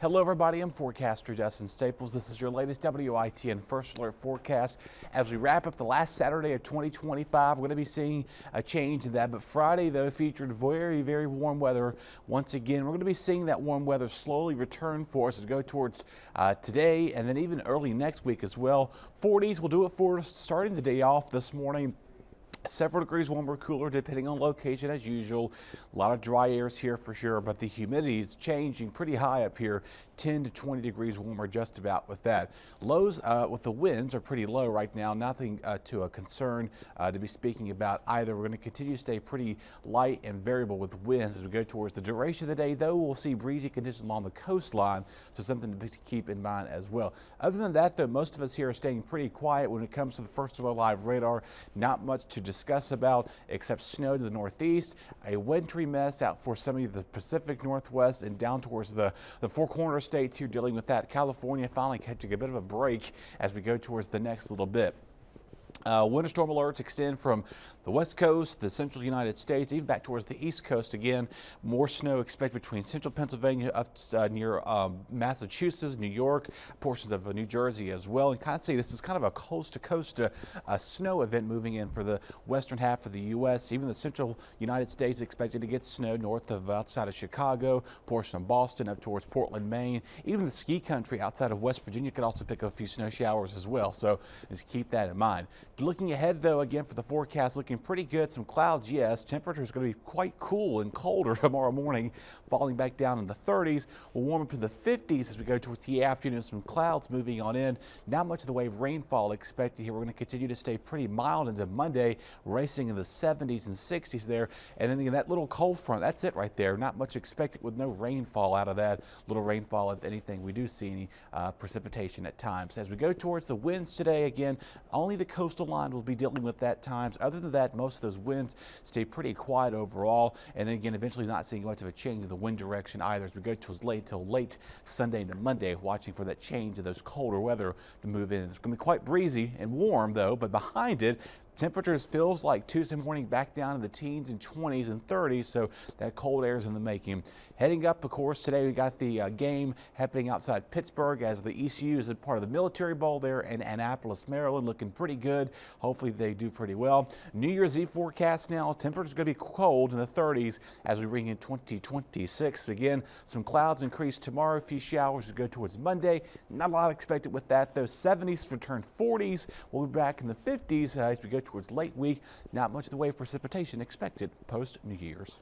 Hello everybody, I'm forecaster Justin Staples. This is your latest WITN First Alert forecast. As we wrap up the last Saturday of 2025, we're going to be seeing a change in that. But Friday, though, featured very warm weather. Once again, we're going to be seeing that warm weather slowly return for us as we go towards today and then even early next week as well. 40s will do it for us starting the day off this morning. Several degrees warmer, cooler, depending on location as usual. A lot of dry airs here for sure, but the humidity is changing pretty high up here. 10 to 20 degrees warmer just about with that. Lows with the winds are pretty low right now. Nothing to a concern to be speaking about either. We're going to continue to stay pretty light and variable with winds as we go towards the duration of the day, though we'll see breezy conditions along the coastline, so something to keep in mind as well. Other than that, though, most of us here are staying pretty quiet when it comes to the First Alert Live radar. Not much to discuss about except snow to the northeast, a wintry mess out for some of the Pacific Northwest and down towards the Four Corner states here dealing with that. California finally catching a bit of a break as we go towards the next little bit. Winter storm alerts extend from the west coast, the central United States, even back towards the east coast again. More snow expected between central Pennsylvania up near Massachusetts, New York, portions of New Jersey as well. And kind of see this is kind of a coast to coast snow event moving in for the western half of the U.S. Even the central United States expected to get snow north of outside of Chicago, portion of Boston up towards Portland, Maine. Even the ski country outside of West Virginia could also pick up a few snow showers as well. So just keep that in mind. Looking ahead, though, again for the forecast, looking pretty good. Some clouds, yes. Temperature is going to be quite cool and colder tomorrow morning, falling back down in the 30s. We'll warm up to the 50s as we go towards the afternoon. Some clouds moving on in. Not much of the way of rainfall expected here. We're going to continue to stay pretty mild into Monday, racing in the 70s and 60s there. And then again, that little cold front, that's it right there. Not much expected with no rainfall out of that. Little rainfall, if anything. We do see any precipitation at times. As we go towards the winds today, again, only the coastal line will be dealing with that times. Other than that, most of those winds stay pretty quiet overall. And then again, eventually not seeing much of a change in the wind direction either as we go till late Sunday to Monday, watching for that change of those colder weather to move in. It's going to be quite breezy and warm though, but behind it, temperatures feels like Tuesday morning back down in the teens and 20s and 30s, so that cold air is in the making. Heading up, of course, today we got the game happening outside Pittsburgh as the ECU is a part of the Military Bowl there in Annapolis, Maryland, looking pretty good. Hopefully they do pretty well. New Year's Eve forecast now, temperatures going to be cold in the 30s as we ring in 2026. Again, some clouds increase tomorrow, a few showers to go towards Monday. Not a lot expected with that though. 70s return 40s. We'll be back in the 50s as we go towards late week. Not much in the way of precipitation expected post New Year's.